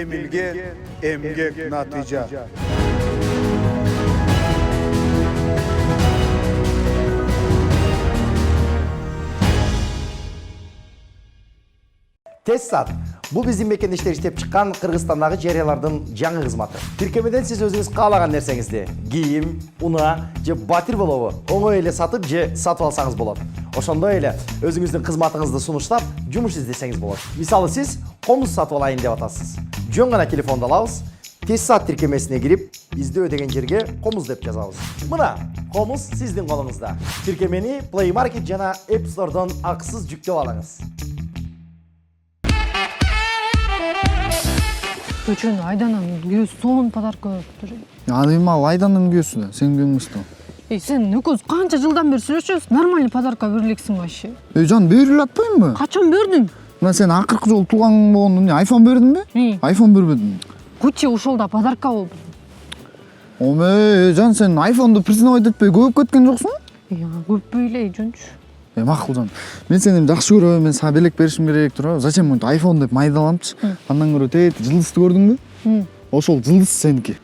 emilgen emgek natija. Tessat. Bu bizim mekendештер иштеп чыккан Кыргызстандагы жарыялардын жаңы кызматы. Тиркемеден сиз өзүңүз каалаган нерсеңизди, кийим, унаа же батир болобу оңой эле сатып же сатып алсаңыз болот. Ошондой эле өзүңүздүн кызматыңызды сунуштап, жумуш издесеңиз болот. Мисалы сиз комуз сатып алайын деп атасыз. Жөн гана телефонду алабыз, Tessat тиркемесине кирип, издөө деген жерге комуз деп жазабыз. Мына комуз сиздин колуңузда. Тиркемени Play Market жана App Store'дон акысыз жүктөп алыңыз. Үчүн Айданын күйөөсү сонун подарка бериптир. Адайым ал Айданын күйөөсү да, сен күйөөң эмес да. Сен экөөбүз канча жылдан бери сүйлөшөбүз, нормальный подарка берилексиң вообще. Жан, берип атпайбынбы? Качан бердиң? Мына сен акыркы жолу туулганың болгондо эмне, iPhone бердиңби? iPhone бербедиң. Кучи ушул да подарка болду. Оме, Жан, сен iPhone'ду признавать этпей көп кеткен жоксуң? Көппөй эле жөнчү. Макул Жан. Мен сени жакшы көрөм, мен сага белек беришим керек тура. Зачем монтип iPhone деп майдаламчы? Андан көрө тет жылдызды көрдүңбү? Ошол жылдыз сеники.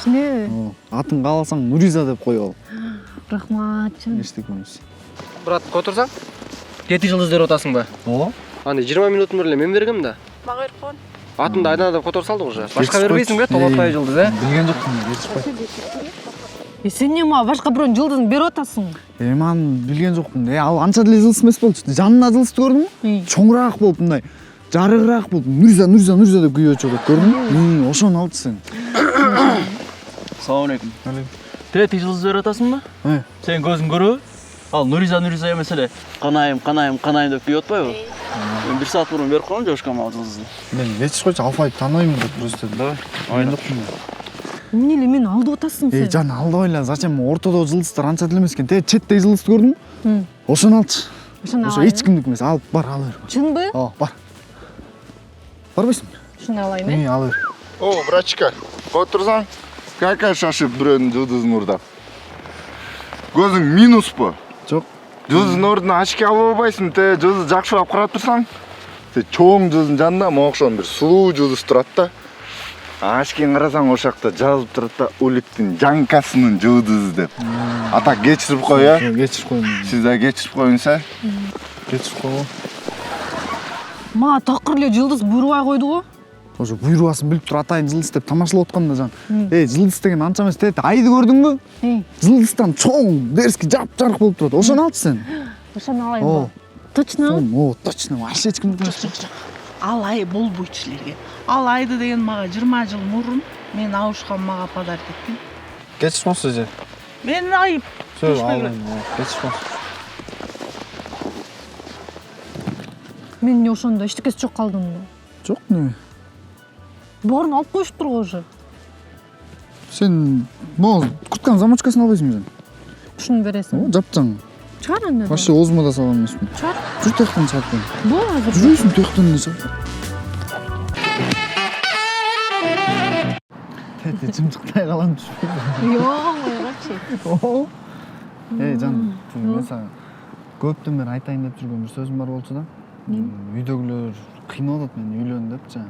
Кичине. Атын кааласаң Нуриза деп коёл. Рахмат. Эчтеке эмес. Брат, которсаң? Жети жылдыз деп атасың ба? Ооба. Аны 20 минуттун эле мен бергем да. Мага берип койгон. Атында Айдан деп котор салдык уже. Башка бербейсиң бе? Толотпай жылдыз, Билген жокмун, кечикпай. Сен неме башка бирөөнүн жылдызын берип атасың? Мен билген жокмун. Ал анча деле жылдыз эмес болчу. Жанына жылдызды көрдүңбү? Чоңураак болуп мындай. Жарыгыраак болуп, Нуриза деп күйөө чыгып көрдүңбү? Ошону алчы сен. Салам алейкум. Третий жылдыз берип атасыңбы? Сен көзүң көрөбү? Ал Нуриза эмес эле. Канайым деп күйүп атпайбы? Мен 1 саат мурун берип койгом жошкам ал жылдызды. Мен эч койчу Алфайды тааныбайм деп просто. Давай. Эмне эле мени алдып атасың сен? Жан, алдыбай эле, зачем ортодо жылдыздар анча деле эмес экен. Четте жылдызды көрдүңбү? Ошону алчы. Ошо эч кимдик эмес, алып бар, ала бер. Чынбы? Бар. Барбайсыңбы? Ушуну алайын, Ала бер. О, братчика, отурсаң, какая шашып бирөөнүн жылдызын урдап. Көзүң минуспу? Жок. Жылдыздын ордуна очки алып албайсың, жылдыз жакшылап карап турсаң. Чоң жылдыздын жанында могошон бир сулуу жылдыз турат да. Очкиң карасаң ошакта жазып турат да, улиттин жанкасынын жылдызы деп. Ата кечирип кой, Кечирип койм. Сиз да кечирип коюңуз, Кечирип койго. Мага такыр эле жылдыз буйрубай койду го. Ошо буйрубасын билип туруп атайын жылдыз деп тамашалап атканда Жан. Жылдыз деген анча эмес, айды көрдүңбү? Жылдыздан чоң, дерски жап-жарык болуп турат. Ошону алчы сен. Ошону алайын. Точно? Точно. Вообще эч кимдик эмес. Ал ай болбойт силерге. Ал айды деген мага 20 жыл мурун мен абушкам мага подарок эткен. Кечишмосу же. Мен айып. Сөз алдым. Кечишмос. Мен ошондо эчтекеси жок калдым. Жок, неме? Баарын алып коюшуптур го уже. Сен могу куртканын замочкасын албайсыңбы сен? Ушуну бересиң. Жапчаң. Чыгар анда. Вообще озума да салган эмесмин. Чыгар. Жүр тияктан чыгып. Бул азыр. Жүрөсүң тияктан эле чыгып. Тете чымчыктай калам түшпөйбү. Йоо, Жан, мен сага көптөн бери айтайын деп жүргөн бир сөзүм бар болчу да. Үйдөгүлөр кыйнап атат мени үйлөн депчи.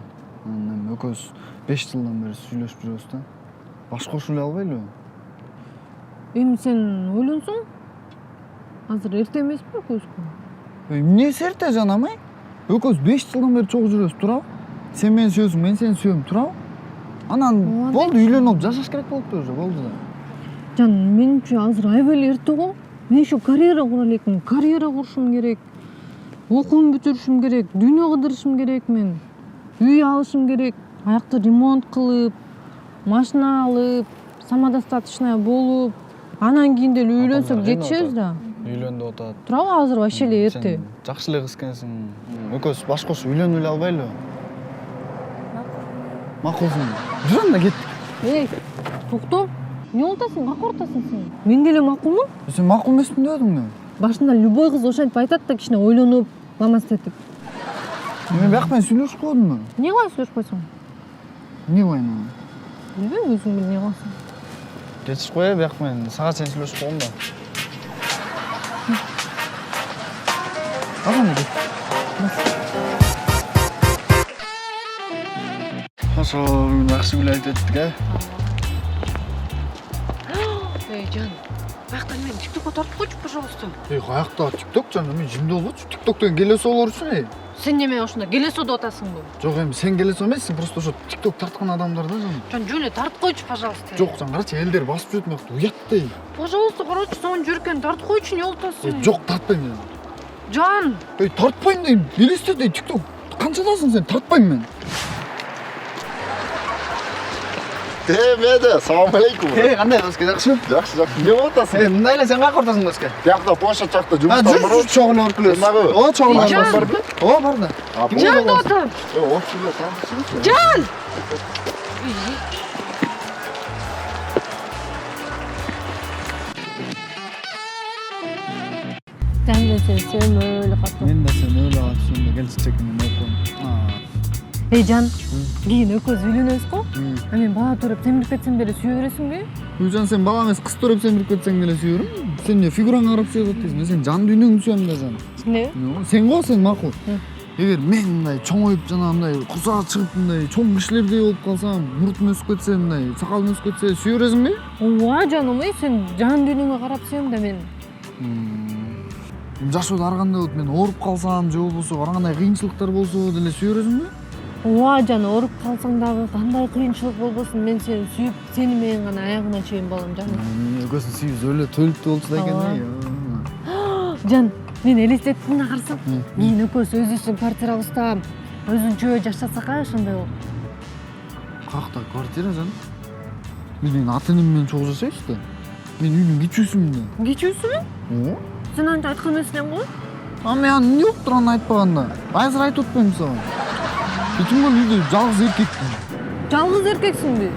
Анан экөөбүз 5 жылдан бери сүйлөшүп жүрөбүз да. Баш кошуп эле албайлыбы? Эми сен ойлонсоң? Азыр эрте эмеспи экөөбүзгө? Эмнеси эрте жанам, Экөөбүз 5 жылдан бери чогуу жүрөбүз, туурабы? Сен мени сүйөсүң, мен сени сүйөм, туурабы? Анан болду, үйлөнүп алып жашаш керек болупту уже, болду да. Жан, менимче азыр аябай эле эрте го. Мен ошо карьера кура элекмин. Карьера курушум керек. Окуумду бүтүрүшүм керек, дүйнө кыдырышым керек мен. Үй алышым керек, аякта ремонт кылып, машина алып, самодостаточный болуп, анан кийин деле үйлөнсөк жетишебиз да. Үйлөн деп атат. Туурабы, азыр вообще эле эрте. Жакшы эле кыз экенсиң. Экөөбүз баш кошуп үйлөнүп эле албайлыбы? Макулсуң. Жүр анда кеттик. Токто. Не болтасың, кака ортасың сен? Мен деле макулмун? Сен макул эмесмин деп атың да. Башында любой кыз ошентип айтат да, кичине ойлонуп, ламас этип. Мен бияк менен сүйлөшүп койдум. Не кылайын сүйлөшүп койсоң? Не кылайын? Билбейм, өзүң бил не кыласың. Кечирип кой, бияк менен сага чейин сүйлөшүп койгом да. Ага, ошо жакшы биле айтып еттик, Эй, Жан, бактан мени ТикТокко тартып койчу, пожалуйста. Каякта TikTok жана мен жимде болбочу. TikTok деген келесі болор үчүн. Сен неме ошондо келесо деп атасыңбы? Жок, эми сен келесі эмессиң, просто ошо TikTok тарткан адамдар да жан. Жан, жөн эле тартып койчу, пожалуйста. Жок, жан карачы, элдер басып жүрөт, мына уяттай. Пожалуйста, карачы, сонун жүркөн тартып койчу, эмне болуп атасың? Жок, тартпайм мен. Жан, Тартпайм дейм. Элестет TikTok. Канчадасың сен? Тартпайм мен. Меде, салам алейкум. Кандай Өскө, жакшы? Жакшы, жакшы. Не болуп атасың? Мындай эле сен кайерге ортасың Өскө? Биякта площадь жакта жумуштар бар. чогулуп алып келесиз. О, чогулуп алып Жан. бар. О, бар да. Жан деп атам. Общий танышсың. Жан! Жан мен сени сүйөм өлө катуу. Мен да сени өлө катышымда келчекимин окуйм. Эй, Жан, кийин экөөбүз үйлөнөбүз го? А мен бала төрөп темирип кетсем деле сүйө бересиңби? Жан, сен бала эмес, кыз төрөп семирип кетсең деле сүйөрүм. Сен эмне фигураңа карап сүйөп атпайсың? Мен сенин жан дүйнөңдү сүйөм да жан. Эмне? Сен го, сен макул. Эгер мен мындай чоңоюп жана мындай курсага чыгып мындай чоң кишилердей болуп калсам, муртум өсүп кетсе, мындай сакалым өсүп кетсе, сүйө бересиңби? Ооба, жаным, сен жан дүйнөңө карап сүйөм да мен. Жашоодо ар кандай болот, мен ооруп калсам же болбосо ар кандай кыйынчылыктар болсо деле сүйө бересиңби? Ооба, жан, ооруп калсаң дагы кандай кыйынчылык болбосун, мен сени сүйүп, сени менен гана аягына чейин балам, жаным. Экөөсү сүйүп өлө төлүптүү болчу да экен. Жан, мен элестеттим да карасам. Кийин экөөбүз өзүбүздүн квартира уставам, өзүнчө жашасак, ошондой болуп. Какта квартира жан? Менин ата-энем менен чогуу жашайбыз да. Мен үйдүн кичүүсүмүн да. Кичүүсүңбү? Сен антип айткан эмессиң го? Мен аны эмне болуп тур аны айтпаганда? Азыр айтып атпайм сага. Бүтүн күн үйдө жалгыз эркекмин. Жалгыз эркексиңби?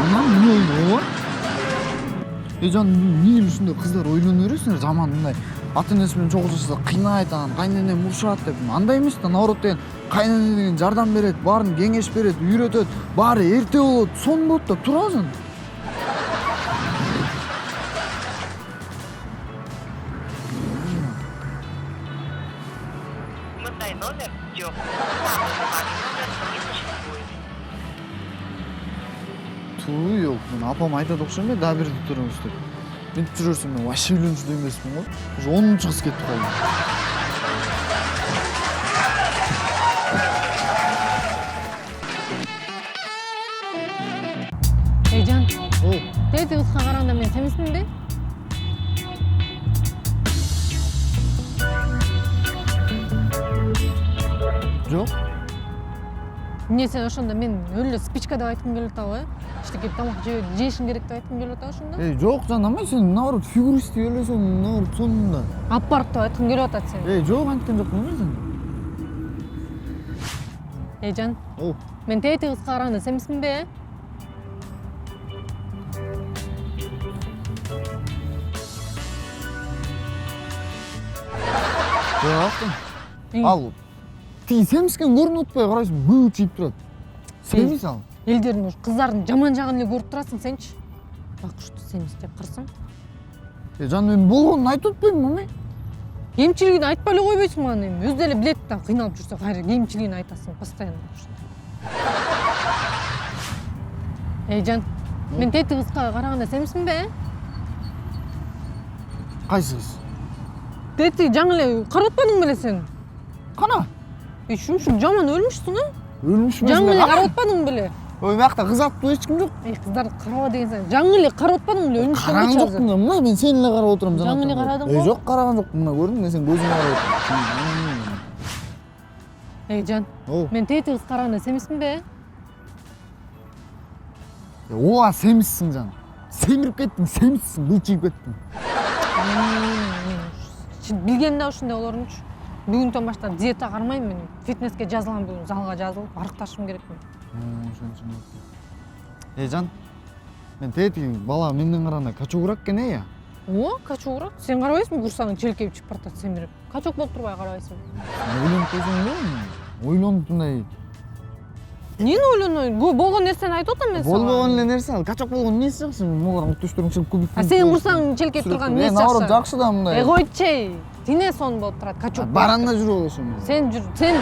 Анан эмне болду? Жан, эмне ушундай кыздар ойлоно бересиңер, жаман мындай ата-энеси менен чогуу жашаса кыйнайт, анан кайненем урушат деп. Андай эмес да, наоборот деген кайнене деген жардам берет, баарын кеңеш берет, үйрөтөт, баары эрте болот, сонун болот да, турасың. Мындай номер жок. Жок, мен апам айтат окшойм да, бир турабыз деп. Мынтип жүрө берсем мен вообще үйлөнчү да эмесмин го. Уже 10-чу кыз кетип калды. Эй, Жан, тетиги кызга караганда мен семизминби? Жок. Эмне сен ошондо мен өлө спичка деп айткым келип атабы, Иштеке тамак жешиң керек деп айткым келип атабы ошондо? Жок, жанамай сен наоборот фигуристтик элесең, наоборот сонун да. Алып барып деп айткым келип атат сен. Жок, анткен жокмун сен. Эй, Жан, мен тетиги кызга караганда семизминби? Жок. Ал тиги семизген көрүнүп атпай карайсың, бүү чийип турат. Семиз ал. Элдердин ушу кыздардын жаман жагын эле көрүп турасың сенчи. Бакуштуу семиз деп карасаң. Жан, мен болгонун айтып атпаймынбы мен? Кемчилигин айтпай эле койбойсуң аны эми. Өзү деле билет да, кыйналып жүрсө кайра кемчилигин айтасың постоянно ушундай. Эй, Жан, мен тетиги кызга караганда семизминби? Кайсы кыз? Тетиги жаңы эле карап атпадың беле сен? Кана? Ушунчу жаман өлмүшсүң, а? Өлмүшмүн. Жаңы эле карап атпадың беле? Ой, бакта кыз аттуу эч ким жок. Кыздарды караба деген сен. Жаңы эле карап атпадың беле? Өлмүш Караган жокмун да, мына мен сени эле карап отурам жана. Жаңы эле карадың го? Жок, караган жокмун, мына көрдүң мен сен көзүңө карап отурам. Эй, Жан, мен тетиги кызга караганда семизминби? Ооба, семизсиң жан. Семирип кеттиң, семизсиң, бул чийип кеттиң. Билгем да ушундай болорунчу. Бүгүндөн баштап диета кармайм мен. Фитнеске жазылам, бүгүн залга жазылып, арыкташым керекмин. Жан, мен тетиги бала менден караганда качогураак экен я. О, качогураак. Сен карабайсыңбы, курсагың челкейип чыгып баратат семирип. Качок болуп турбай карабайсыңбы? Ойлонуп койсоң ойлонуп мындай. Эмнени ойлонойм? Болгон нерсени айтып атам мен сага. Болбогон эле нерсе ал. Качок болгон эмнеси жакшы? Могуларың төштөрүң чыгып кубик. А сенин курсагың челкейип турган эмнеси жакшы? Наоборот жакшы да мындай. Койчу. Тине сон болуп турат, качок. Баранда жүрүп алышым. Сен жүр, сен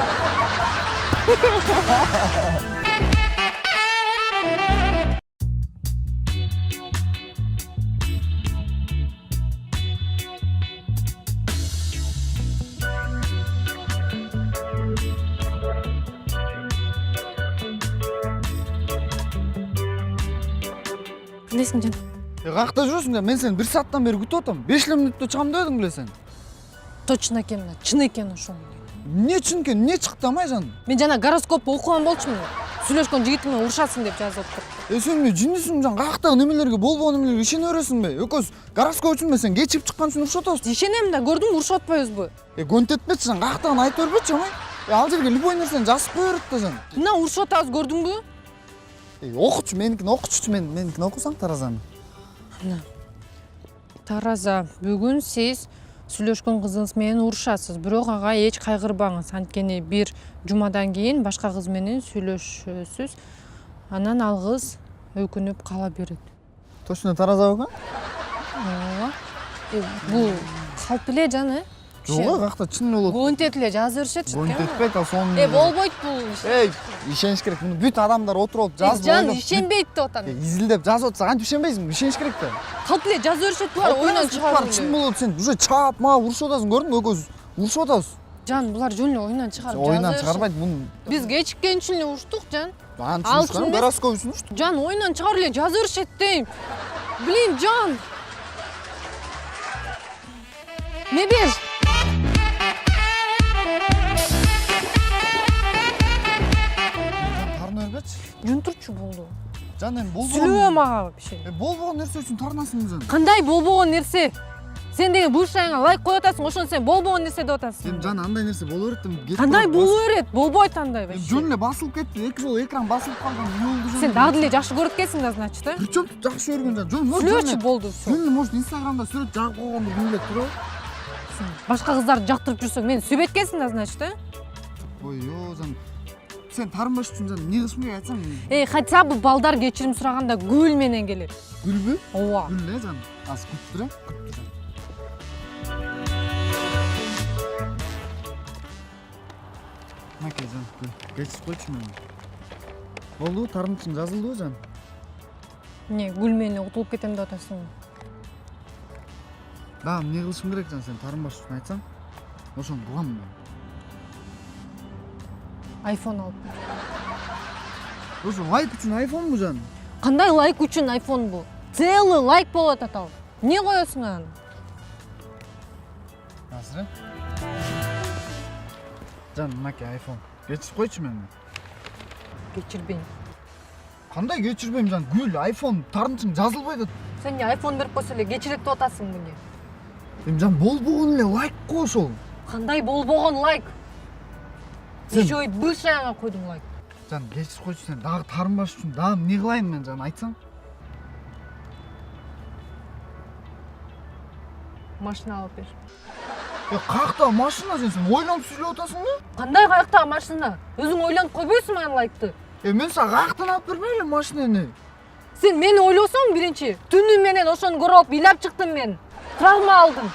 кимдесиң жан? Каякта жүрөсүң да? Мен сени 1 сааттан бери күтүп атам. 5 мүнөттө чыгам дедиң беле сен. Точно экен, чын экен ошол. Эмне чын экен? Эмне чыкты амай жан? Мен жана гороскоп окуган болчумун. Сүйлөшкөн жигитиң менен урушасың деп жазылыптыр. Сен эмне жиндисиң жан? Каяктагы немелерге, болбогон немелерге ишене бересиңби? Экөөс гороскоп үчүн мен сен кечип чыккан үчүн урушуп атабыз. Ишенем да, көрдүңбү урушуп атпайбызбы? Көнтетпечи жан, каяктагын айтып бербечи амай. Ал жерге любой нерсени жазып кое берет да жан. Мына урушуп атабыз, көрдүңбү? Окучу, меникини окучучу, меникини окусаң таразаны. Тараза, бүгүн сиз сүйлөшкөн кызыңыз менен урушасыз. Бирок ага эч кайгырбаңыз. Анткени бир жумадан кийин башка кыз менен сүйлөшөсүз. Анан ал кыз өкүнүп кала берет. Точно тараза болгон? Ооба. Бул калп эле жаны. Жок, каякта чын болот. Гонтет эле жазып беришет. Гонтетпейт, ал сонун. Болбойт бул иш. Ишениш керек. Муну бүт адамдар отуруп алып жазып Жан ишенбейт деп атам. изилдеп жазып атса кантип ишенбейсиң? Ишениш керек да. Калп эле жазып беришет булар, оюнан чыгарып. Чын болот, сен уже чаап, мага урушуп атасың, көрдүңбү? Экөөбүз урушуп атабыз. Жан, булар жөн эле оюнан чыгарып. Оюнан чыгарбайт муну. Биз кечиккен үчүн эле уруштук, Жан. Ал үчүн гороскоп үчүн уруштук. Жан, оюнан чыгарып эле жазып беришет дейм. Блин, Жан. Не бер? Тарына бербечи. Жунтурчу болду. Жан, эми Сүйлөбө мага биши. Болбогон нерсе үчүн тарнасың жан. Кандай болбогон нерсе? Сен деген бывшаяңа лайк коюп атасың, ошону сен болбогон нерсе деп атасың. Сен жан андай нерсе боло берет деп. Кандай боло берет? Болбойт андай вообще. Жөн эле басылып кетти. 2 жолу экран басылып калган. Эмне болду жан? Сен дагы деле жакшы көрүп кетсиң да, значит, а? Причем тут жакшы көргөн жан? Жөн Сүйлөчү болду. Жөн может Инстаграмда сүрөт жагып койгонду билет туруп. Башка кыздарды жактырып жүрсөң, мени сүйбөйт экенсиң да, значит, а? Ой, жан. Сен тарынбаш үчүн жан эмне кылышым керек айтсаң? Хотя бы балдар кечирим сураганда гүл менен келет. Гүлбү? Ооба. Гүл эле жан. Аз күтүп тур, күтүп тур. Маке жан, кечип койчу мени. Болду, тарынчың жазылдыбы жан? Не, гүл менен утулуп кетем деп атасың. Да, эмне кылышым керек жан, сен тарынбаш үчүн айтсаң? Ошону кылам мен. Айфон алып. Ошо лайк үчүн айфонбу жан? Кандай лайк үчүн айфон бул? Целый лайк болот атал. Эмне коесуң аны? Азыр? Жан, маке айфон. Кечип койчу мени. Кечирбейм. Кандай кечирбейм жан? Гүл, айфон, тарынчың жазылбайт атат. Сен эмне айфон берип койсо эле кечирет деп атасың эмне? Эми жан болбогон эле лайк го ошол. Кандай болбогон лайк? Еще и бывшаяңа койдуң лайк. Жан, кечирип койчу сен дагы тарынбаш үчүн дагы эмне кылайын мен жан, айтсаң? Машина алып бер. Каяктагы машина сен ойлонуп сүйлөп атасыңбы? Кандай каяктагы машина? Өзүң ойлонуп койбойсуңбу аны лайкты? Мен сага каяктан алып бермей эле машинени. Сен мени ойлосоң биринчи. Түнү менен ошону көрүп алып ыйлап чыктым мен. Травма алдым.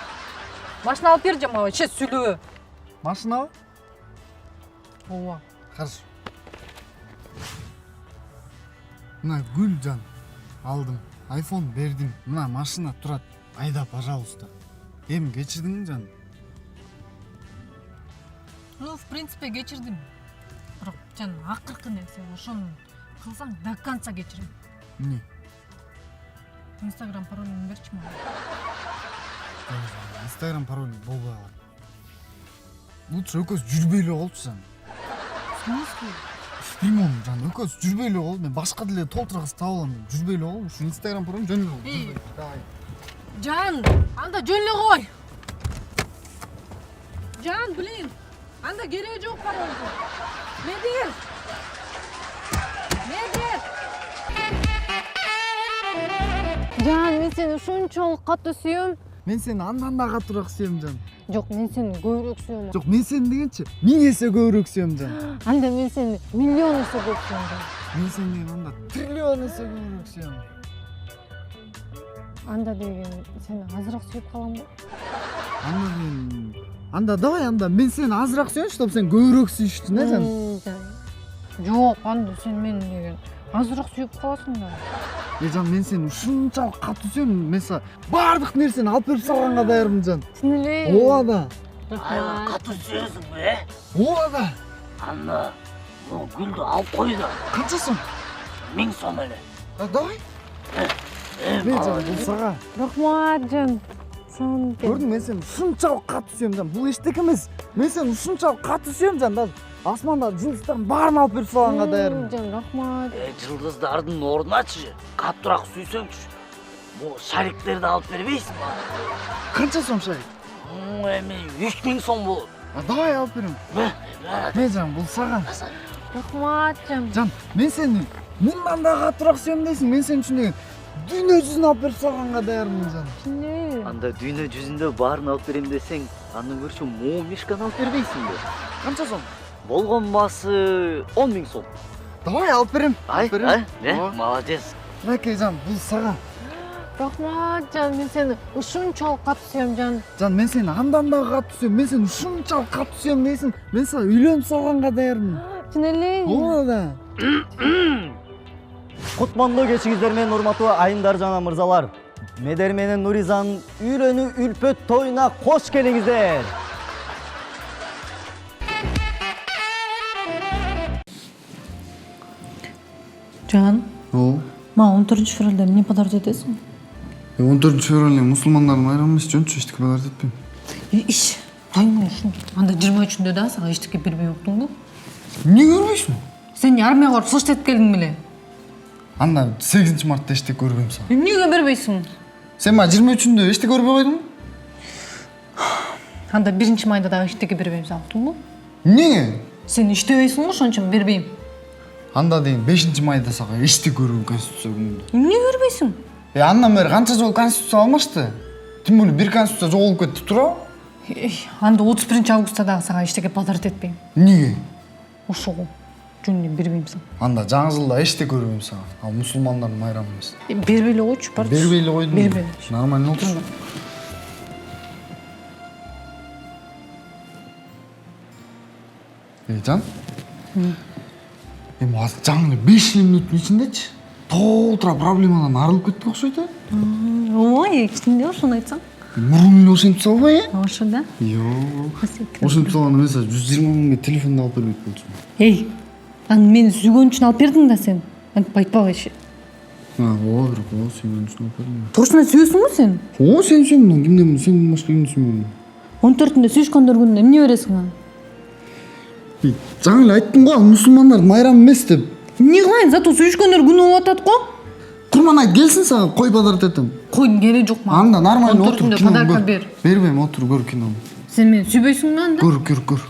Машина алып бер же мага, че сүйлөбө. Машинабы? Ооба. Хорошо. Мына гүл жан. Алдым. Айфон бердим. Мына машина турат. Айда, пожалуйста. Эми кечирдиңби жан? Ну, в принципе, кечирдим. Бирок жан, акыркы нерсе, ошону кылсаң до конца кечирем. Эмне? Инстаграм паролюмду берчи мага. Инстаграм пароль болбой калат. Лучше экөөбүз жүрбөй эле коелучу жан. Билмейм жан, экөөбүз жүрбөй эле кол. Мен башка деле толтура кыз таап алам. Жүрбөй эле кол. Ушу Инстаграм пароль жөн эле кол. Давай. Жан, анда жөн эле кой. Жан, блин. Анда кереги жок паролду. Медер. Жан, мен сени ушунчалык катуу сүйөм. Мен сени андан да катуураак сүйөм жан. Жок, мен сени көбүрөөк сүйөм. Жок, мен сени дегенчи 1000 эсе көбүрөөк сүйөм жан. Анда мен сени миллион эсе көп сүйөм. Мен сени анда триллион эсе көбүрөөк сүйөм. Анда деген сени азыраак сүйүп каламбы? Анда давай мен сени азыраак сүйөйүн, чтобы сен көбүрөөк сүйүш үчүн, жан. Жок, анда сен мени деген азыраак сүйүп каласың да. Жан, мен сени ушунчалык катуу сүйөм. Мен сага баардык нерсени алып берип салганга даярмын жан. Чын эле? Ооба да. Катуу сүйөсүң бе? Ооба да. Анда бул гүлдү алып кой да. Канча сом? 1000 сом эле. Давай. Жан, бул сага. Рахмат жан. Сон. Көрдүң, мен сени ушунчалык катуу сүйөм жан. Бул эчтеке эмес. Мен сени ушунчалык катуу сүйөм жан. Даже асмандагы жылдыздардын баарын алып берип салганга даярмын. Жан, рахмат. Жылдыздардын ордуначы каттуураак сүйсөңчү. Бул шариктерди алып бербейсиң ба? Канча сом шарик? Эми 3000 сом болот. Давай алып берем. Мен жан, бул сага. Рахмат жан. Жан, мен сени мындан да катуураак сүйөм дейсиң. Мен сени үчүн деген дүйнө жүзүн алып берип салганга даярмын жан. Чын. Анда дүйнө жүзүндө баарын алып берем десең, андан көрчү моо мешканы алып бербейсиңби? Канча сом? Болгон баасы 10.000 сом. Давай алып берем. Ай, молодец. Мынакей жан, бул сага. Рахмат жан, мен сени ушунчалык катуу сүйөм жан. Жан, мен сени андан да катуу сүйөм. Мен сени ушунчалык катуу сүйөм дейсиң. Мен сага үйлөнүп салганга даярмын. Чын эле. Ооба да. Кутмандуу кечиңиздер менен урматтуу айымдар жана мырзалар. Медер менен Нуризанын үйлөнүү үлпөт тоюна кош келиңиздер. Жан, О, мага 14 февралда эмне подарок этесиң? 14 февраль мусулмандардын байрамы эмес, жөнчү эчтеке подарок этпейм. Иш, айма ушун. Анда 23-үндө да сага эчтеке бербей октуңбу? Эмне көрбөйсүң? Сен армияга барып слышать этип келдиң беле? Анда 8 мартта эчтеке көрбөйм сага. Эмнеге бербейсиң? Сен мага 23-үндө эчтеке көрбөй койдуңбу? Анда 1 майда дагы эчтеке бербейм сага, уктуңбу? Эмнеге? Сен иштебейсиң го, ошон үчүн бербейм. Анда деген 5 майда сага эчтеке көргөн конституция күнүндө. Эмнеге бербейсиң? Андан бери канча жолу конституция алмашты? Тим более бир конституция жоголуп кетти, туурабы? Анда 31 августта дагы сага эчтеке подарок этпейм. Эмнеге? Ошого жөнүндө бербейм сага. Анда жаңы жылда эчтеке көрбөйм сага. Ал мусулмандардын байрамы эмес. Бербей эле койчу, бар. Бербей эле койдум. Бербей. Нормально болчу. Жан? Эми азыр жаңы 5 мүнөттүн ичиндечи толтура проблемадан арылып кеттик окшойт э? Ой, кичине ошону айтсаң. Мурун эле ошентип салбай э? Ошо да. Ошентип салганда мен сага 120 миңге телефонду алып бербейт болчумун. Эй, аны мени сүйгөн үчүн алып бердиң да сен. Антип айтпагайчы. Ооба, бирок сүйгөн үчүн алып бердим. Туурасынан сүйөсүңбү сен? О, сен сүйөм, кимден сенден башка кимди сүймөйм. 14-үндө сүйүшкөндөр күнүнө эмне бересиң аны? Жаңы эле айттым го, мусулмандардын байрамы эмес деп. Эмне кылайын, зато сүйүшкөндөр күнү болуп атат го. Курман айт келсин сага кой подарок этем. Койдун кереги жок мага. Анда нормально отур, 14-үндө кино подарок көр. бер. Бербейм, отур, көр кинону. Сен мени сүйбөйсүңбү анда? Көр.